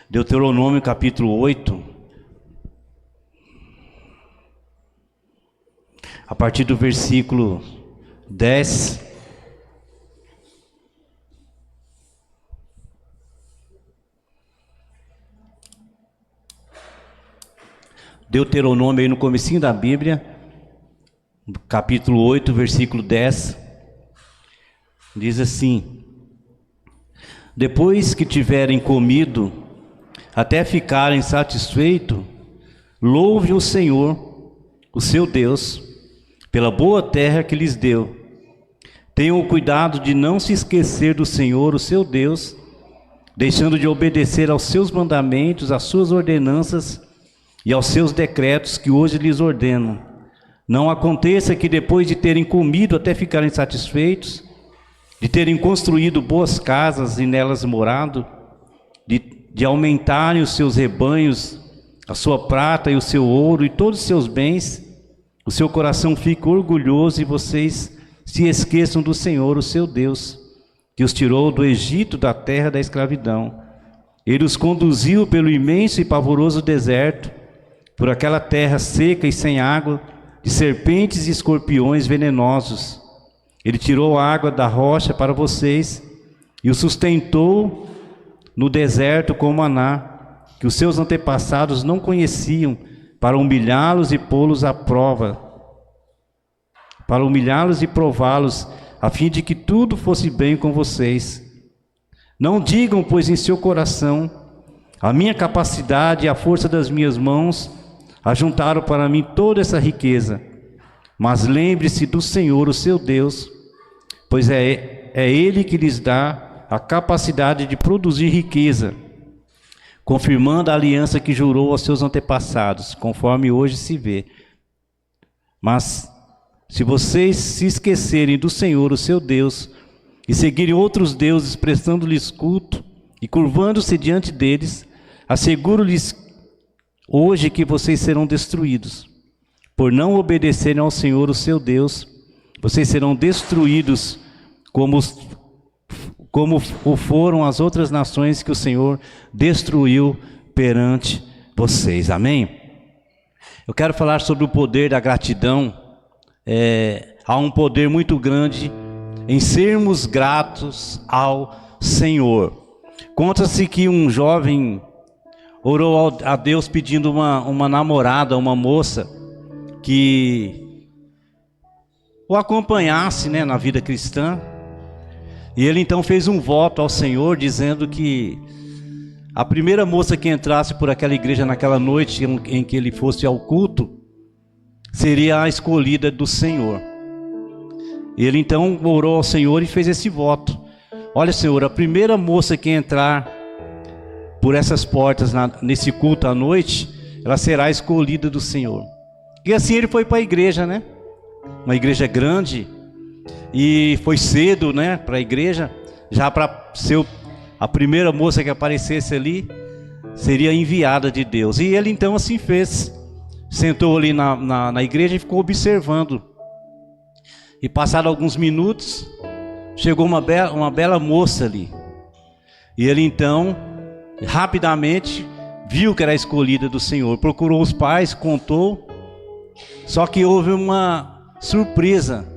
Deuteronômio capítulo 8, a partir do versículo 10. Deuteronômio aí no comecinho da Bíblia, capítulo 8, versículo 10, diz assim: depois que tiverem comido, até ficarem satisfeitos, louve o Senhor, o seu Deus, pela boa terra que lhes deu. Tenham o cuidado de não se esquecer do Senhor, o seu Deus, deixando de obedecer aos seus mandamentos, às suas ordenanças e aos seus decretos que hoje lhes ordeno. Não aconteça que depois de terem comido até ficarem satisfeitos, de terem construído boas casas e nelas morado, de aumentarem os seus rebanhos, a sua prata e o seu ouro e todos os seus bens, o seu coração fique orgulhoso e vocês se esqueçam do Senhor, o seu Deus, que os tirou do Egito, da terra da escravidão. Ele os conduziu pelo imenso e pavoroso deserto, por aquela terra seca e sem água, de serpentes e escorpiões venenosos. Ele tirou a água da rocha para vocês e os sustentou no deserto com maná, que os seus antepassados não conheciam, para humilhá-los e pô-los à prova, para humilhá-los e prová-los, a fim de que tudo fosse bem com vocês. Não digam, pois, em seu coração: a minha capacidade e a força das minhas mãos ajuntaram para mim toda essa riqueza. Mas lembre-se do Senhor, o seu Deus, pois é Ele que lhes dá a capacidade de produzir riqueza, confirmando a aliança que jurou aos seus antepassados, conforme hoje se vê. Mas se vocês se esquecerem do Senhor, o seu Deus, e seguirem outros deuses, prestando-lhes culto e curvando-se diante deles, asseguro-lhes hoje que vocês serão destruídos. Por não obedecerem ao Senhor, o seu Deus, vocês serão destruídos como o foram as outras nações que o Senhor destruiu perante vocês. Amém? Eu quero falar sobre o poder da gratidão. Há um poder muito grande em sermos gratos ao Senhor. Conta-se que um jovem orou a Deus pedindo uma namorada, uma moça que o acompanhasse, na vida cristã. E ele então fez um voto ao Senhor, dizendo que a primeira moça que entrasse por aquela igreja naquela noite em que ele fosse ao culto, seria a escolhida do Senhor. Ele então orou ao Senhor e fez esse voto: olha, Senhor, a primeira moça que entrar por essas portas nesse culto à noite, ela será escolhida do Senhor. E assim ele foi para a igreja, uma igreja grande, e foi cedo, para a igreja, já para ser a primeira moça que aparecesse ali, seria enviada de Deus. E ele então assim fez, sentou ali na igreja e ficou observando. E passados alguns minutos, chegou uma bela moça ali. E ele então, rapidamente, viu que era a escolhida do Senhor. Procurou os pais, contou. Só que houve uma surpresa.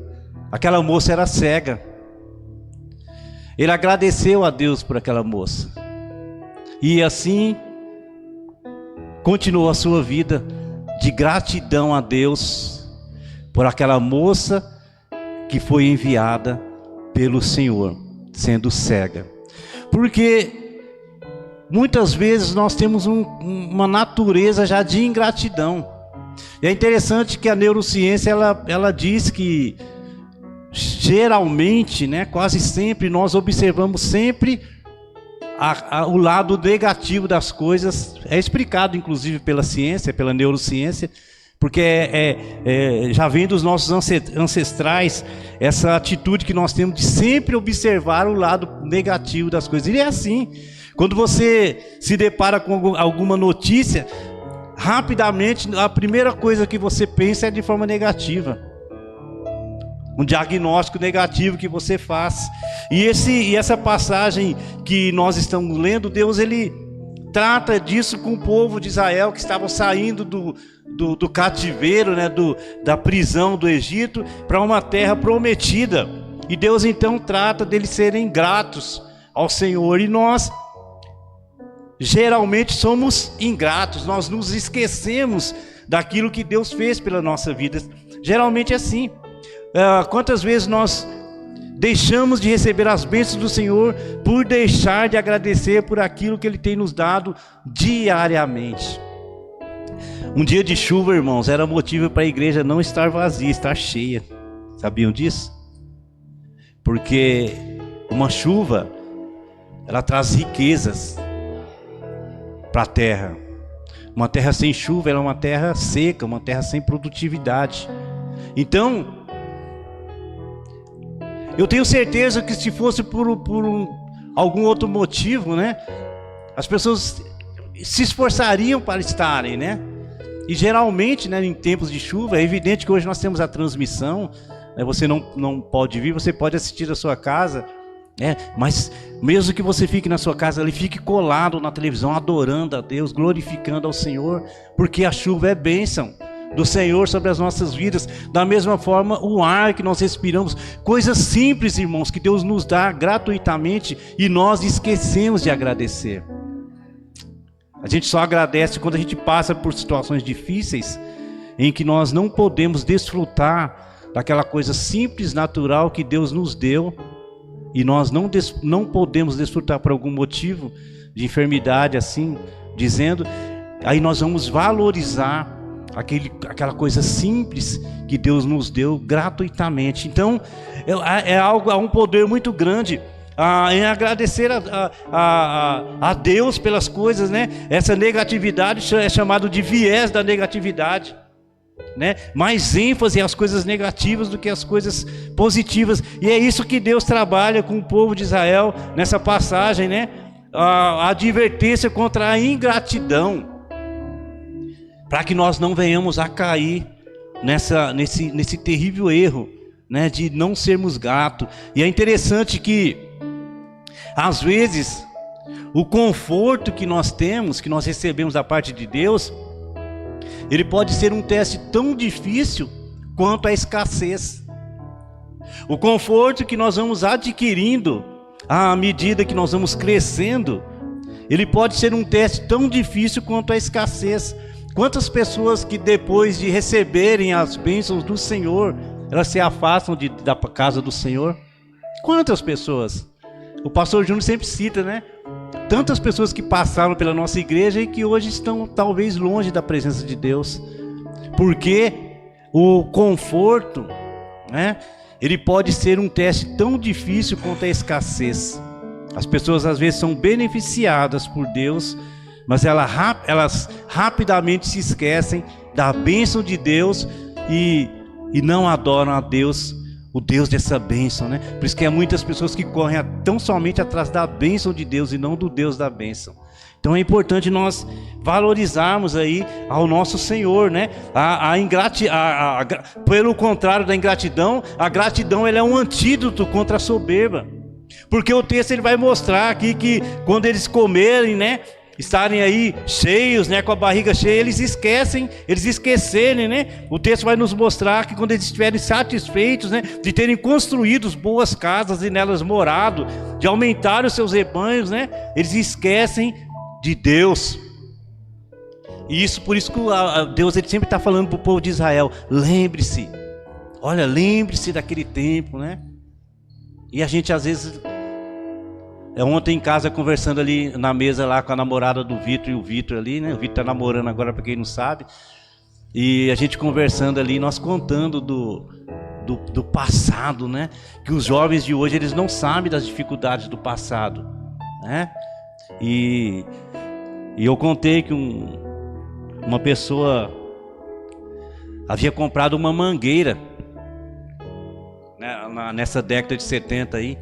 Aquela moça era cega. Ele agradeceu a Deus por aquela moça. E assim, continuou a sua vida de gratidão a Deus por aquela moça que foi enviada pelo Senhor, sendo cega. Porque muitas vezes nós temos uma natureza já de ingratidão. E é interessante que a neurociência ela diz que geralmente, quase sempre, nós observamos sempre o lado negativo das coisas. É explicado inclusive pela ciência, pela neurociência, porque já vem dos nossos ancestrais essa atitude que nós temos de sempre observar o lado negativo das coisas. E é assim, quando você se depara com alguma notícia, rapidamente a primeira coisa que você pensa é de forma negativa. Um diagnóstico negativo que você faz. E essa passagem que nós estamos lendo, Deus ele trata disso com o povo de Israel que estavam saindo do cativeiro, né, da prisão do Egito, para uma terra prometida. E Deus então trata deles serem gratos ao Senhor. E nós geralmente somos ingratos, nós nos esquecemos daquilo que Deus fez pela nossa vida. Geralmente é assim. Quantas vezes nós deixamos de receber as bênçãos do Senhor por deixar de agradecer por aquilo que Ele tem nos dado diariamente. Um dia de chuva, irmãos, era motivo para a igreja não estar vazia, estar cheia. Sabiam disso? Porque uma chuva, ela traz riquezas para a terra. Uma terra sem chuva, ela é uma terra seca, uma terra sem produtividade. Então, eu tenho certeza que se fosse por algum outro motivo, né, as pessoas se esforçariam para estarem, né? E geralmente, né, em tempos de chuva, é evidente que hoje nós temos a transmissão, né, você não pode vir, você pode assistir da sua casa, né, mas mesmo que você fique na sua casa ali, fique colado na televisão, adorando a Deus, glorificando ao Senhor, porque a chuva é bênção do Senhor sobre as nossas vidas. Da mesma forma, o ar que nós respiramos, coisas simples, irmãos, que Deus nos dá gratuitamente e nós esquecemos de agradecer. A gente só agradece quando a gente passa por situações difíceis, em que nós não podemos desfrutar daquela coisa simples, natural que Deus nos deu, e nós não podemos desfrutar por algum motivo de enfermidade, assim dizendo. Aí nós vamos valorizar aquela coisa simples que Deus nos deu gratuitamente. Então há um poder muito grande em agradecer a Deus pelas coisas, né? Essa negatividade é chamado de viés da negatividade, né? Mais ênfase às coisas negativas do que às coisas positivas. E é isso que Deus trabalha com o povo de Israel nessa passagem, né? A advertência contra a ingratidão, para que nós não venhamos a cair nesse terrível erro, né, de não sermos gratos. E é interessante que, às vezes, o conforto que nós temos, que nós recebemos da parte de Deus, ele pode ser um teste tão difícil quanto a escassez. O conforto que nós vamos adquirindo à medida que nós vamos crescendo, ele pode ser um teste tão difícil quanto a escassez. Quantas pessoas que depois de receberem as bênçãos do Senhor, elas se afastam da casa do Senhor? Quantas pessoas? O pastor Júnior sempre cita, né? Tantas pessoas que passaram pela nossa igreja e que hoje estão talvez longe da presença de Deus. Porque o conforto, né, ele pode ser um teste tão difícil quanto a escassez. As pessoas às vezes são beneficiadas por Deus, mas elas rapidamente se esquecem da bênção de Deus e não adoram a Deus, o Deus dessa bênção, né? Por isso que há muitas pessoas que correm tão somente atrás da bênção de Deus e não do Deus da bênção. Então é importante nós valorizarmos aí ao nosso Senhor, né? Pelo contrário da ingratidão, a gratidão ela é um antídoto contra a soberba. Porque o texto ele vai mostrar aqui que quando eles comerem, né, estarem aí cheios, né, com a barriga cheia, eles esquecerem, né? O texto vai nos mostrar que quando eles estiverem satisfeitos, né, de terem construído boas casas e nelas morado, de aumentar os seus rebanhos, né, eles esquecem de Deus. E isso, por isso que Deus ele sempre está falando para o povo de Israel: lembre-se, lembre-se daquele tempo, né? E a gente às vezes, ontem em casa conversando ali na mesa lá com a namorada do Vitor e o Vitor ali, né? O Vitor está namorando agora, para quem não sabe. E a gente conversando ali, nós contando do passado, né? Que os jovens de hoje, eles não sabem das dificuldades do passado, né? E eu contei que uma pessoa havia comprado uma mangueira, né, nessa década de 70 aí.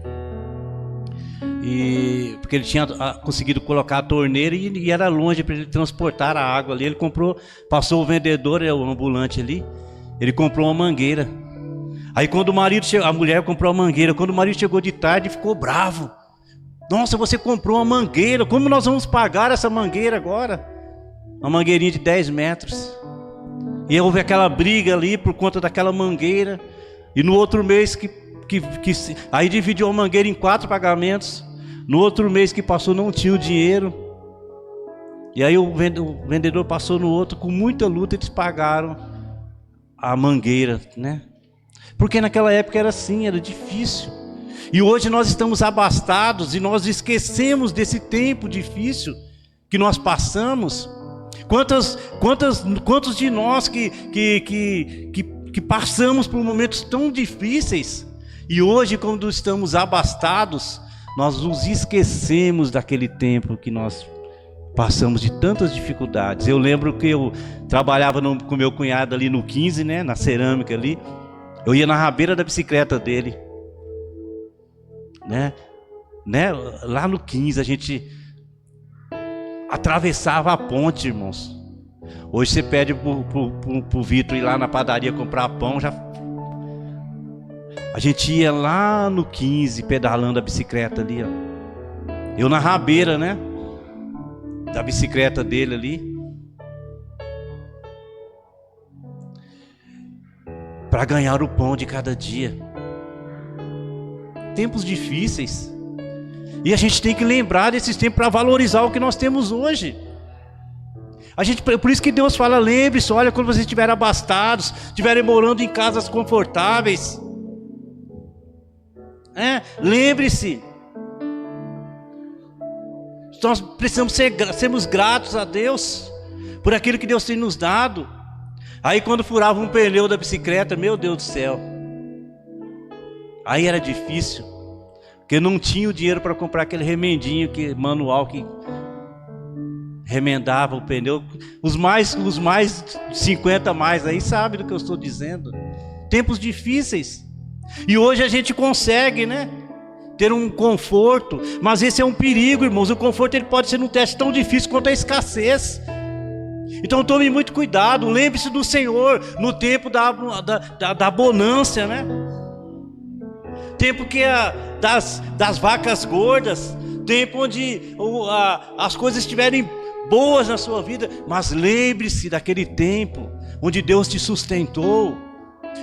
Porque ele tinha conseguido colocar a torneira e era longe para ele transportar a água ali. Ele passou o vendedor, o ambulante ali, ele comprou uma mangueira. Aí quando a mulher comprou a mangueira, quando o marido chegou de tarde, ficou bravo. Nossa, você comprou uma mangueira, como nós vamos pagar essa mangueira agora? Uma mangueirinha de 10 metros. E houve aquela briga ali por conta daquela mangueira. E no outro mês aí dividiu a mangueira em 4 pagamentos. No outro mês que passou não tinha o dinheiro. E aí o vendedor passou no outro, com muita luta eles pagaram a mangueira, né? Porque naquela época era assim, era difícil. E hoje nós estamos abastados e nós esquecemos desse tempo difícil que nós passamos. Quantos de nós que passamos por momentos tão difíceis e hoje, quando estamos abastados, nós nos esquecemos daquele tempo que nós passamos de tantas dificuldades. Eu lembro que eu trabalhava com meu cunhado ali no 15, né, na cerâmica ali. Eu ia na rabeira da bicicleta dele, né? Lá no 15 a gente atravessava a ponte, irmãos. Hoje você pede pro Vitor ir lá na padaria comprar pão, a gente ia lá no 15 pedalando a bicicleta ali, ó. Eu na rabeira, né, da bicicleta dele ali, para ganhar o pão de cada dia. Tempos difíceis. E a gente tem que lembrar desses tempos para valorizar o que nós temos hoje. Por isso que Deus fala, lembre-se, olha, quando vocês estiverem abastados, estiverem morando em casas confortáveis, lembre-se. Nós precisamos sermos gratos a Deus por aquilo que Deus tem nos dado. Aí quando furava um pneu da bicicleta, meu Deus do céu, aí era difícil, porque não tinha o dinheiro para comprar aquele remendinho manual que remendava o pneu. Os mais 50 mais aí sabem do que eu estou dizendo. Tempos difíceis. E hoje a gente consegue, né, ter um conforto, mas esse é um perigo, irmãos. O conforto ele pode ser um teste tão difícil quanto a escassez. Então tome muito cuidado, lembre-se do Senhor no tempo da bonança, né? Tempo que das vacas gordas, tempo onde as coisas estiverem boas na sua vida, mas lembre-se daquele tempo onde Deus te sustentou,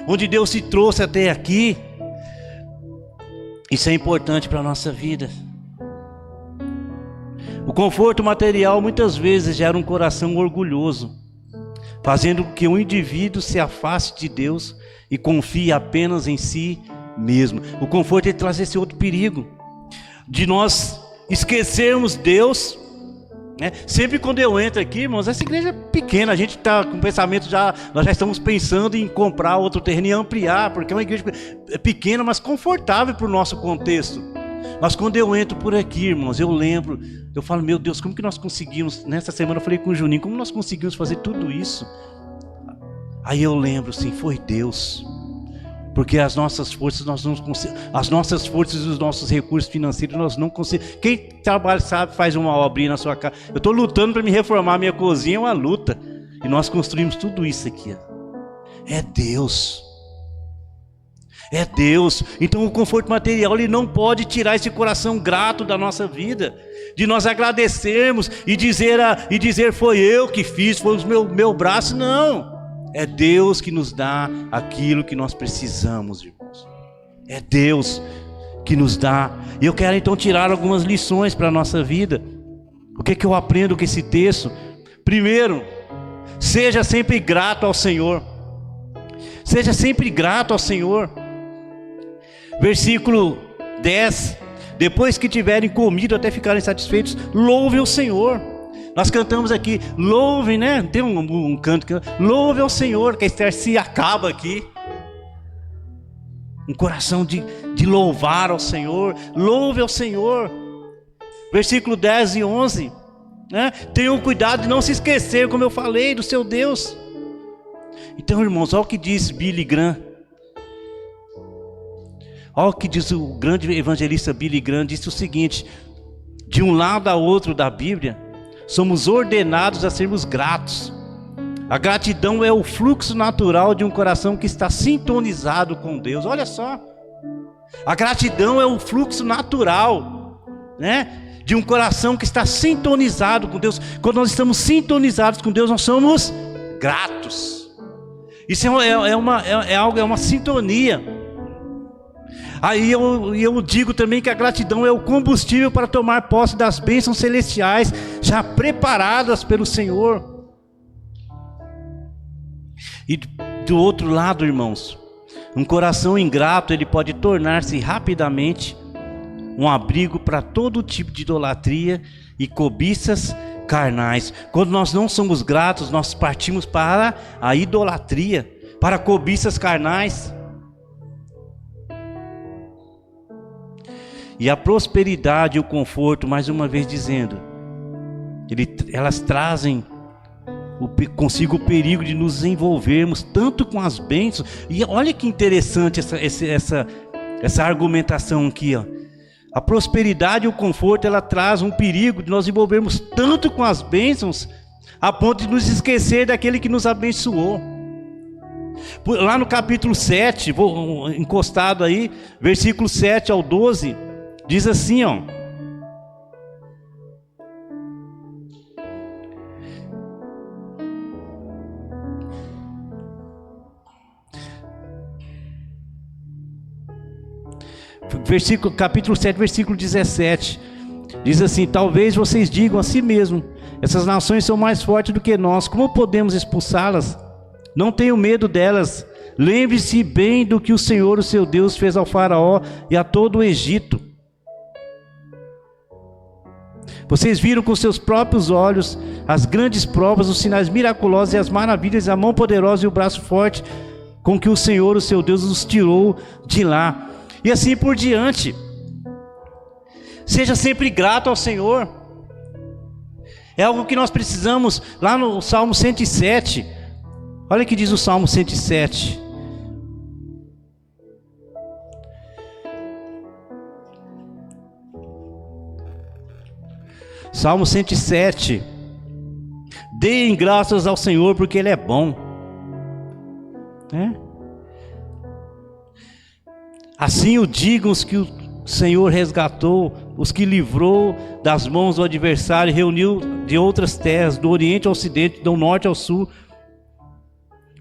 onde Deus te trouxe até aqui. Isso é importante para a nossa vida. O conforto material muitas vezes gera um coração orgulhoso, fazendo com que o indivíduo se afaste de Deus e confie apenas em si mesmo. O conforto ele traz esse outro perigo, de nós esquecermos Deus, né? Sempre quando eu entro aqui, irmãos, essa igreja é pequena, a gente está com pensamento nós já estamos pensando em comprar outro terreno e ampliar, porque é uma igreja pequena, mas confortável para o nosso contexto. Mas quando eu entro por aqui, irmãos, eu falo, meu Deus, como que nós conseguimos? Nessa semana eu falei com o Juninho, como nós conseguimos fazer tudo isso? Aí eu lembro, assim, foi Deus. Porque as nossas forças, as nossas forças e os nossos recursos financeiros, nós não conseguimos. Quem trabalha, sabe, faz uma obrinha na sua casa. Eu estou lutando para me reformar a minha cozinha, é uma luta. E nós construímos tudo isso aqui. É Deus. É Deus. Então o conforto material ele não pode tirar esse coração grato da nossa vida, de nós agradecermos e dizer foi eu que fiz, foi o meu braço. Não, é Deus que nos dá aquilo que nós precisamos, irmãos. É Deus que nos dá. E eu quero então tirar algumas lições para a nossa vida. O que é que eu aprendo com esse texto? Primeiro, seja sempre grato ao Senhor. Seja sempre grato ao Senhor. Versículo 10: depois que tiverem comido até ficarem satisfeitos, louve o Senhor. Nós cantamos aqui, louve, né? Tem um canto que louve ao Senhor, que a Esther se acaba aqui. Um coração de louvar ao Senhor, louve ao Senhor. Versículo 10 e 11, né? Tenham cuidado de não se esquecer, como eu falei, do seu Deus. Então, irmãos, olha o que diz Billy Graham. Olha o que diz o grande evangelista Billy Graham, disse o seguinte: de um lado a outro da Bíblia, somos ordenados a sermos gratos. A gratidão é o fluxo natural de um coração que está sintonizado com Deus. Olha só, a gratidão é o fluxo natural né? De um coração que está sintonizado com Deus. Quando nós estamos sintonizados com Deus, nós somos gratos. Isso é uma sintonia. Aí eu digo também que a gratidão é o combustível para tomar posse das bênçãos celestiais já preparadas pelo Senhor. E do outro lado, irmãos, um coração ingrato, ele pode tornar-se rapidamente um abrigo para todo tipo de idolatria e cobiças carnais. Quando nós não somos gratos, nós partimos para a idolatria, para cobiças carnais. E a prosperidade e o conforto, mais uma vez dizendo, elas trazem consigo o perigo de nos envolvermos tanto com as bênçãos. E olha que interessante essa argumentação aqui, ó. A prosperidade e o conforto, ela traz um perigo de nós envolvermos tanto com as bênçãos, a ponto de nos esquecer daquele que nos abençoou. Lá no capítulo 7, vou encostado aí, versículo 7 ao 12, diz assim, ó. Capítulo 7, versículo 17, diz assim: talvez vocês digam a si mesmo, essas nações são mais fortes do que nós, como podemos expulsá-las? Não tenham medo delas, lembre-se bem do que o Senhor, o seu Deus, fez ao faraó e a todo o Egito. Vocês viram com seus próprios olhos as grandes provas, os sinais miraculosos e as maravilhas, a mão poderosa e o braço forte com que o Senhor, o seu Deus, os tirou de lá. E assim por diante. Seja sempre grato ao Senhor. É algo que nós precisamos. Lá no Salmo 107, olha o que diz o Salmo 107. Salmo 107. Deem graças ao Senhor, porque Ele é bom. Assim o digam os que o Senhor resgatou, os que livrou das mãos do adversário, reuniu de outras terras, do oriente ao ocidente, do norte ao sul.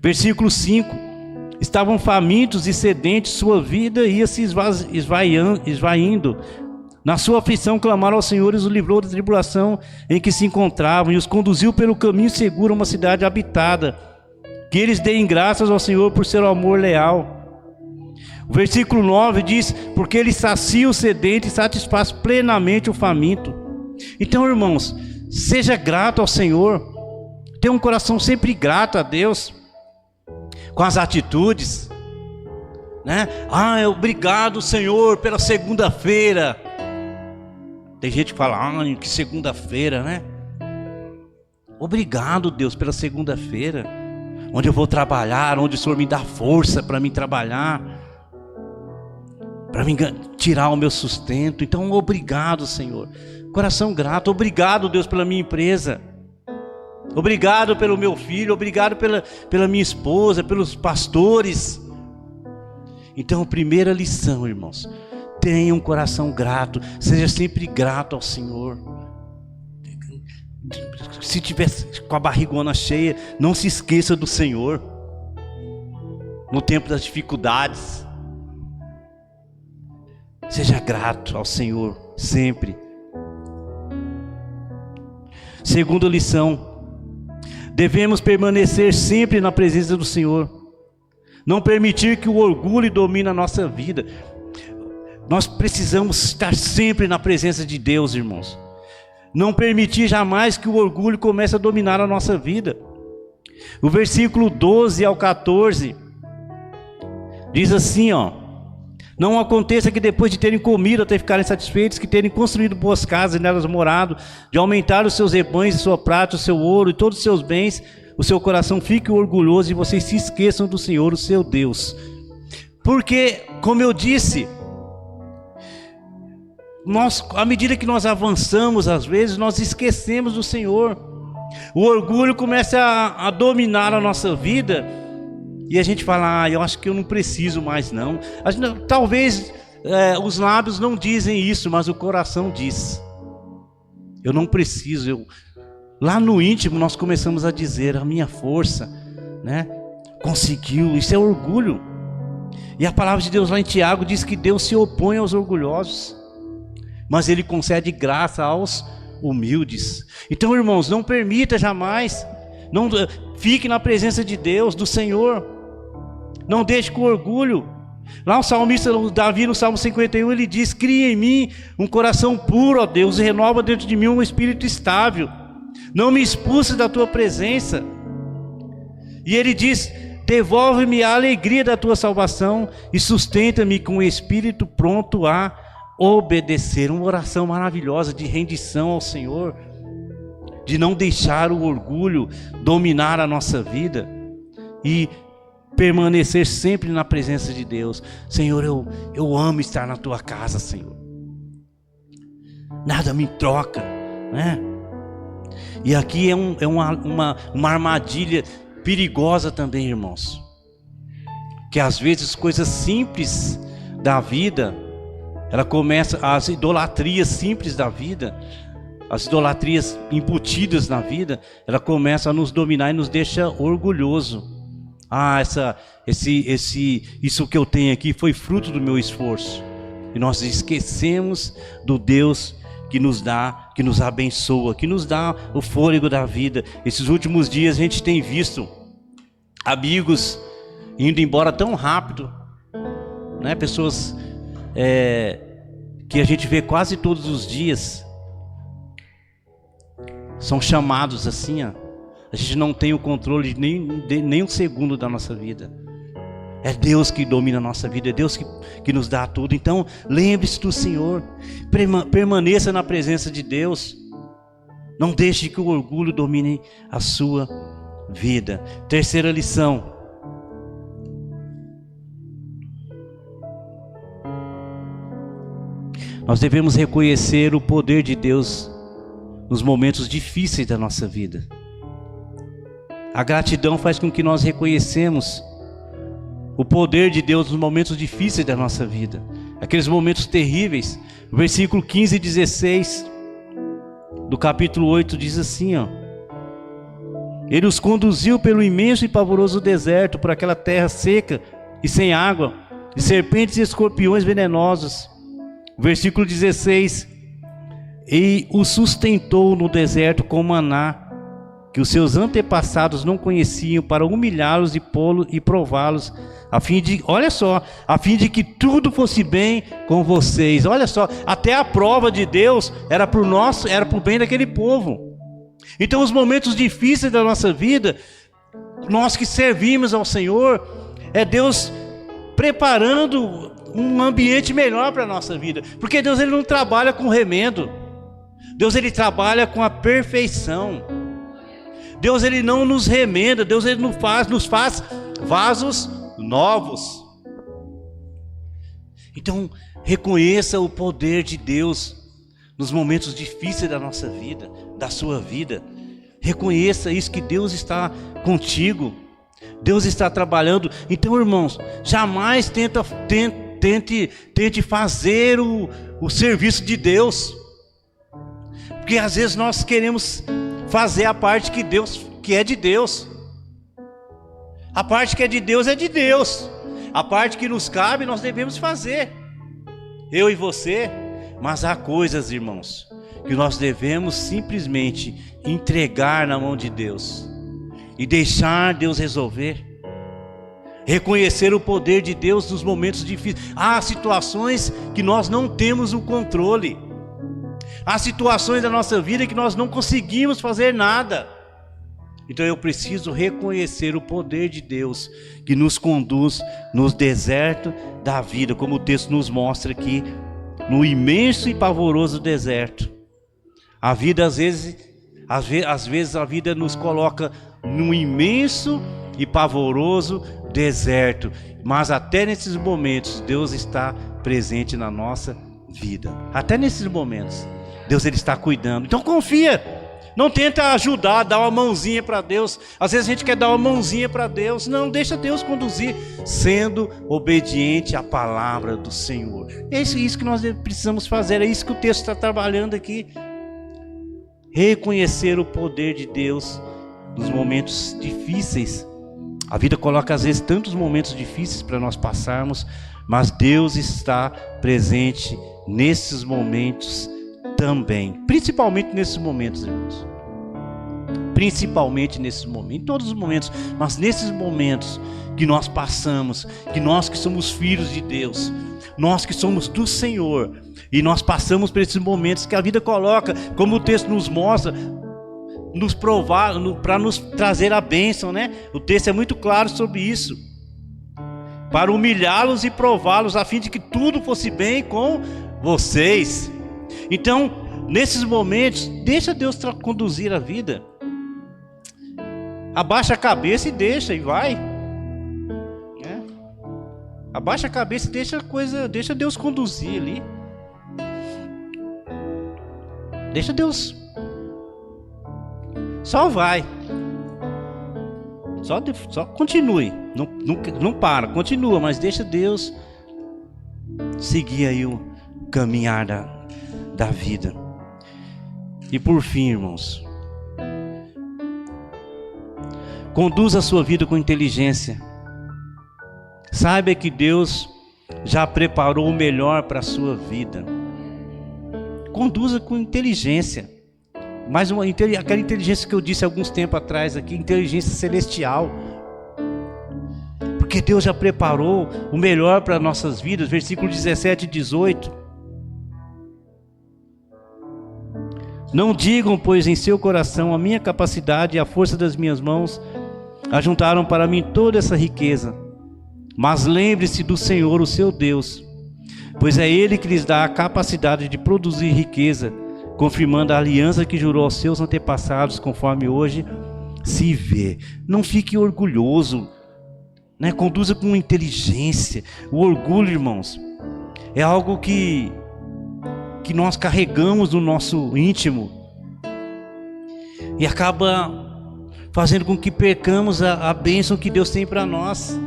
Versículo 5: estavam famintos e sedentes, sua vida ia se esvaindo. Na sua aflição clamaram ao Senhor e os livrou da tribulação em que se encontravam, e os conduziu pelo caminho seguro a uma cidade habitada. Que eles deem graças ao Senhor por seu amor leal. O versículo 9 diz: porque Ele sacia o sedente e satisfaz plenamente o faminto. Então, irmãos, seja grato ao Senhor. Tenha um coração sempre grato a Deus, com as atitudes, né? Obrigado, Senhor, pela segunda-feira. Tem gente que fala, que segunda-feira, né? Obrigado, Deus, pela segunda-feira, onde eu vou trabalhar, onde o Senhor me dá força para mim trabalhar, para mim tirar o meu sustento. Então, obrigado, Senhor. Coração grato. Obrigado, Deus, pela minha empresa. Obrigado pelo meu filho. Obrigado pela minha esposa, pelos pastores. Então, primeira lição, irmãos: tenha um coração grato. Seja sempre grato ao Senhor. Se tiver com a barrigona cheia, não se esqueça do Senhor no tempo das dificuldades. Seja grato ao Senhor sempre. Segunda lição: devemos permanecer sempre na presença do Senhor. Não permitir que o orgulho domine a nossa vida. Nós precisamos estar sempre na presença de Deus, irmãos. Não permitir jamais que o orgulho comece a dominar a nossa vida. O versículo 12 ao 14 diz assim, não aconteça que depois de terem comido até ficarem satisfeitos, que terem construído boas casas e nelas morado, de aumentar os seus rebanhos, sua prata, o seu ouro e todos os seus bens, o seu coração fique orgulhoso e vocês se esqueçam do Senhor, o seu Deus. Porque, como eu disse, à medida que nós avançamos, às vezes, nós esquecemos do Senhor. O orgulho começa a dominar a nossa vida, e a gente fala, eu acho que eu não preciso mais não. Talvez os lábios não dizem isso, mas o coração diz. Eu não preciso. Lá no íntimo nós começamos a dizer: a minha força, né, conseguiu. Isso é orgulho. E a palavra de Deus lá em Tiago diz que Deus se opõe aos orgulhosos, mas Ele concede graça aos humildes. Então, irmãos, não permita jamais, não fique na presença de Deus, do Senhor. Não deixe com orgulho. Lá o salmista Davi, no Salmo 51, ele diz: cria em mim um coração puro, ó Deus, e renova dentro de mim um espírito estável. Não me expulse da tua presença. E ele diz: devolve-me a alegria da tua salvação e sustenta-me com o espírito pronto a obedecer. Uma oração maravilhosa de rendição ao Senhor, de não deixar o orgulho dominar a nossa vida e permanecer sempre na presença de Deus. Senhor, eu amo estar na tua casa, Senhor. Nada me troca, né? E aqui é uma armadilha perigosa também, irmãos, que às vezes coisas simples da vida, ela começa, as idolatrias simples da vida, as idolatrias imputidas na vida, ela começa a nos dominar e nos deixa orgulhoso. Isso que eu tenho aqui foi fruto do meu esforço. E nós esquecemos do Deus que nos dá, que nos abençoa, que nos dá o fôlego da vida. Esses últimos dias a gente tem visto amigos indo embora tão rápido, né? Pessoas que a gente vê quase todos os dias, são chamados assim, ó. A gente não tem o controle nem um segundo da nossa vida. É Deus que domina a nossa vida, é Deus que nos dá tudo. Então lembre-se do Senhor, permaneça na presença de Deus. Não deixe que o orgulho domine a sua vida. Terceira lição: nós devemos reconhecer o poder de Deus nos momentos difíceis da nossa vida. A gratidão faz com que nós reconhecemos o poder de Deus nos momentos difíceis da nossa vida, aqueles momentos terríveis. O versículo 15 e 16 do capítulo 8 diz assim, ó: Ele os conduziu pelo imenso e pavoroso deserto, por aquela terra seca e sem água, de serpentes e escorpiões venenosos. O versículo 16: E os sustentou no deserto com maná, que os seus antepassados não conheciam, para humilhá-los e prová-los, a fim de que tudo fosse bem com vocês. Olha só, até a prova de Deus era para o bem daquele povo. Então os momentos difíceis da nossa vida, nós que servimos ao Senhor, é Deus preparando um ambiente melhor para a nossa vida. Porque Deus, Ele não trabalha com remendo. Deus, Ele trabalha com a perfeição. Deus, Ele não nos remenda. Deus, Ele nos faz vasos novos. Então reconheça o poder de Deus nos momentos difíceis da nossa vida, da sua vida. Reconheça isso, que Deus está contigo, Deus está trabalhando. Então, irmãos, jamais tente fazer o serviço de Deus, porque às vezes nós queremos fazer a parte que é de Deus. A parte que é de Deus é de Deus. A parte que nos cabe nós devemos fazer, eu e você. Mas há coisas, irmãos, que nós devemos simplesmente entregar na mão de Deus e deixar Deus resolver. Reconhecer o poder de Deus nos momentos difíceis. Há situações que nós não temos o controle. Há situações da nossa vida que nós não conseguimos fazer nada. Então eu preciso reconhecer o poder de Deus que nos conduz no deserto da vida, como o texto nos mostra aqui, no imenso e pavoroso deserto. A vida às vezes a vida nos coloca num imenso e pavoroso deserto, mas até nesses momentos Deus está presente na nossa vida. Até nesses momentos Deus, Ele está cuidando. Então confia, Não tenta ajudar, dar uma mãozinha para Deus. Às vezes a gente quer dar uma mãozinha para Deus. Não, deixa Deus conduzir, sendo obediente à palavra do Senhor. É isso que nós precisamos fazer, é isso que o texto está trabalhando aqui. Reconhecer o poder de Deus nos momentos difíceis. A vida coloca às vezes tantos momentos difíceis para nós passarmos, mas Deus está presente nesses momentos também, principalmente nesses momentos, irmãos. Principalmente nesses momentos, em todos os momentos, mas nesses momentos que nós passamos, que nós que somos filhos de Deus, nós que somos do Senhor, e nós passamos por esses momentos que a vida coloca, como o texto nos mostra, nos provar, para nos trazer a bênção, né? O texto é muito claro sobre isso. Para humilhá-los e prová-los, a fim de que tudo fosse bem com vocês. Então, nesses momentos, deixa Deus conduzir a vida. Abaixa a cabeça e deixa, e vai. Abaixa a cabeça e deixa Deus conduzir ali. Deixa Deus. Só vai. Só continue. Não para, continua, mas deixa Deus seguir aí o caminhar da vida. E por fim, irmãos, conduza a sua vida com inteligência. Saiba que Deus já preparou o melhor para a sua vida. Conduza com inteligência. Aquela inteligência que eu disse alguns tempos atrás aqui, inteligência celestial. Porque Deus já preparou o melhor para nossas vidas. Versículo 17 e 18. Não digam, pois, em seu coração, a minha capacidade e a força das minhas mãos ajuntaram para mim toda essa riqueza. Mas lembre-se do Senhor, o seu Deus, pois é Ele que lhes dá a capacidade de produzir riqueza, confirmando a aliança que jurou aos seus antepassados, conforme hoje se vê. Não fique orgulhoso, né? Conduza com inteligência. O orgulho, irmãos, é algo que nós carregamos no nosso íntimo e acaba fazendo com que percamos a bênção que Deus tem para nós.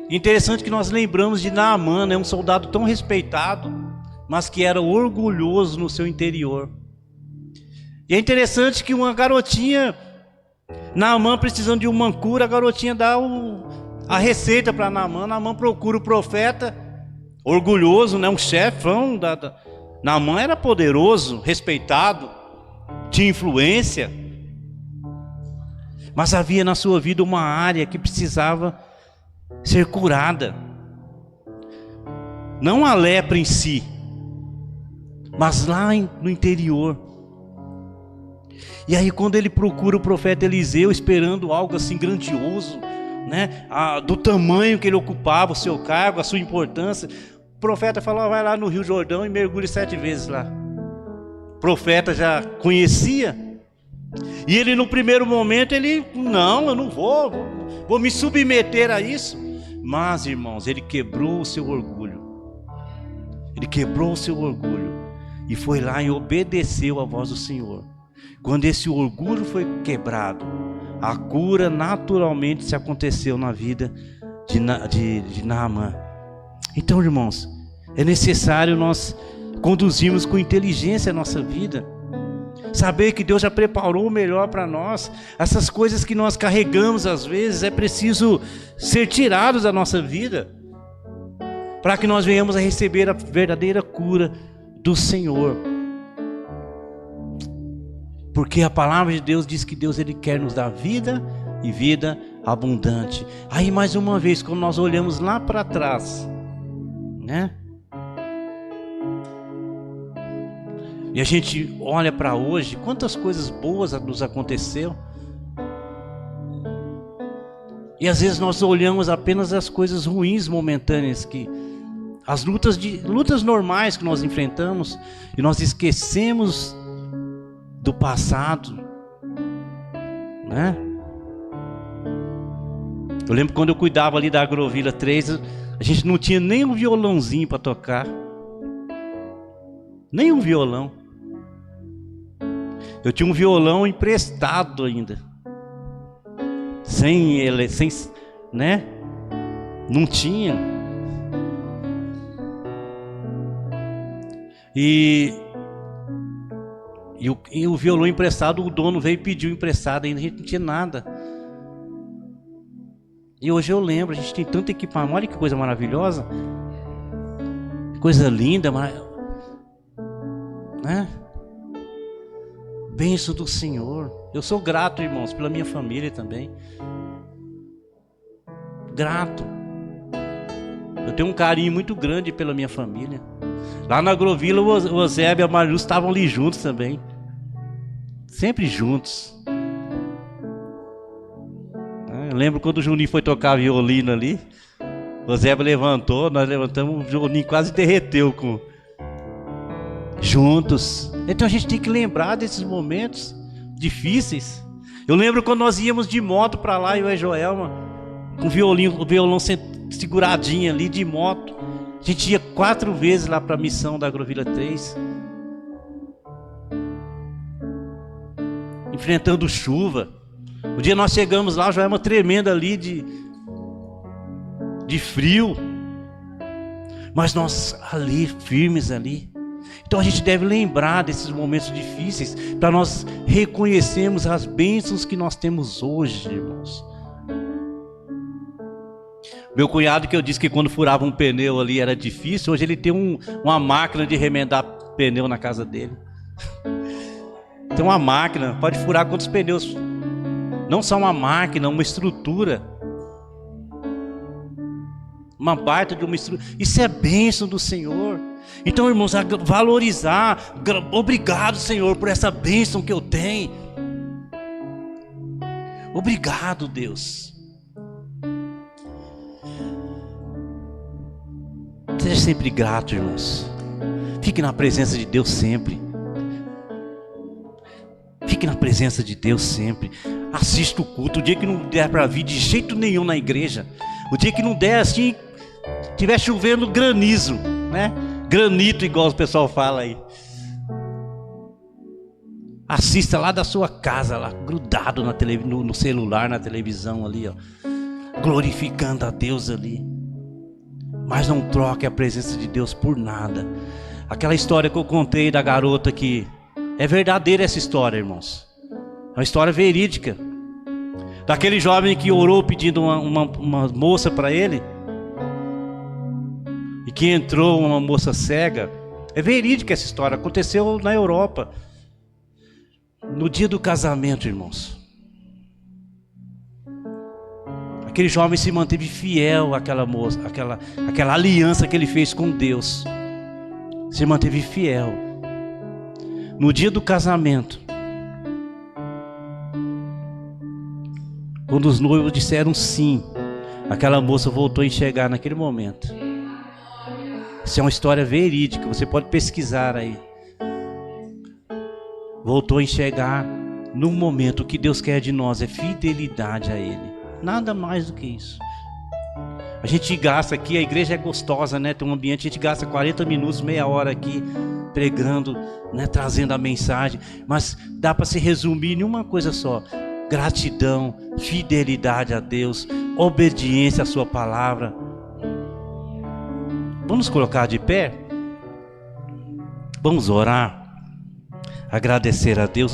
Interessante que nós lembramos de Naamã, né? Um soldado tão respeitado, mas que era orgulhoso no seu interior. E é interessante que uma garotinha, Naamã precisando de uma cura, a garotinha dá a receita para Naamã. Naamã procura o profeta, orgulhoso, né? Um chefão. Naamã era poderoso, respeitado, tinha influência, mas havia na sua vida uma área que precisava ser curada. Não a lepra em si, mas lá no interior. E aí quando ele procura o profeta Eliseu, esperando algo assim grandioso, né? Do tamanho que ele ocupava, o seu cargo, a sua importância, o profeta falou: vai lá no Rio Jordão e mergulhe 7 vezes lá. O profeta já conhecia. E ele no primeiro momento, não, eu não vou me submeter a isso. Mas, irmãos, ele quebrou o seu orgulho. Ele quebrou o seu orgulho e foi lá e obedeceu à voz do Senhor. Quando esse orgulho foi quebrado, a cura naturalmente se aconteceu na vida de Naamã. Então, irmãos, é necessário nós conduzirmos com inteligência a nossa vida. Saber que Deus já preparou o melhor para nós. Essas coisas que nós carregamos às vezes, é preciso ser tirados da nossa vida, para que nós venhamos a receber a verdadeira cura do Senhor. Porque a palavra de Deus diz que Deus, Ele quer nos dar vida e vida abundante. Aí mais uma vez, quando nós olhamos lá para trás, né? E a gente olha para hoje, quantas coisas boas nos aconteceu. E às vezes nós olhamos apenas as coisas ruins momentâneas, as lutas normais que nós enfrentamos, e nós esquecemos do passado, né? Eu lembro quando eu cuidava ali da Agrovila 3, a gente não tinha nem um violãozinho para tocar, nem um violão. Eu tinha um violão emprestado ainda. Sem ele, sem, né? Não tinha. E o violão emprestado, o dono veio e pediu emprestado, ainda a gente não tinha nada. E hoje eu lembro, a gente tem tanto equipamento, olha que coisa maravilhosa. Coisa linda, né? Bênção do Senhor. Eu sou grato, irmãos, pela minha família também. Grato. Eu tenho um carinho muito grande pela minha família. Lá na Agrovila, o Eusébio e a Mariluz estavam ali juntos também. Sempre juntos. Eu lembro quando o Juninho foi tocar violino ali. O Eusébio levantou, nós levantamos, o Juninho quase derreteu juntos. Então a gente tem que lembrar desses momentos difíceis. Eu lembro quando nós íamos de moto para lá, eu e a Joelma, com o violão seguradinho ali de moto. A gente ia 4 vezes lá para a missão da Agrovila 3. Enfrentando chuva. Um dia nós chegamos lá, a Joelma tremenda ali de frio. Mas nós ali, firmes ali. Então a gente deve lembrar desses momentos difíceis para nós reconhecermos as bênçãos que nós temos hoje, irmãos. Meu cunhado, que eu disse que quando furava um pneu ali era difícil, hoje ele tem uma máquina de remendar pneu na casa dele. Tem uma máquina, pode furar quantos pneus. Não só uma máquina, uma estrutura. Uma baita de uma estrutura. Isso é bênção do Senhor. Então, irmãos, a valorizar. Obrigado, Senhor, por essa bênção que eu tenho. Obrigado, Deus. Seja sempre grato, irmãos. Fique na presença de Deus sempre. Fique na presença de Deus sempre. Assista o culto. O dia que não der para vir de jeito nenhum na igreja, o dia que não der assim, tiver chovendo granizo, né? Granito, igual o pessoal fala aí. Assista lá da sua casa, lá grudado no celular, na televisão ali, ó, glorificando a Deus ali. Mas não troque a presença de Deus por nada. Aquela história que eu contei da garota que... É verdadeira essa história, irmãos. É uma história verídica. Daquele jovem que orou pedindo uma moça para ele. E que entrou uma moça cega. É verídica essa história. Aconteceu na Europa. No dia do casamento, irmãos. Aquele jovem se manteve fiel àquela moça, aquela aliança que ele fez com Deus. Se manteve fiel. No dia do casamento, quando os noivos disseram sim, aquela moça voltou a enxergar naquele momento. Isso é uma história verídica, você pode pesquisar aí. Voltou a enxergar no momento. O que Deus quer de nós é fidelidade a Ele. Nada mais do que isso. A gente gasta aqui, a igreja é gostosa, né? Tem um ambiente, a gente gasta 40 minutos, meia hora aqui pregando, né? Trazendo a mensagem. Mas dá para se resumir em uma coisa só: gratidão, fidelidade a Deus, obediência à sua palavra. Vamos colocar de pé? Vamos orar, agradecer a Deus.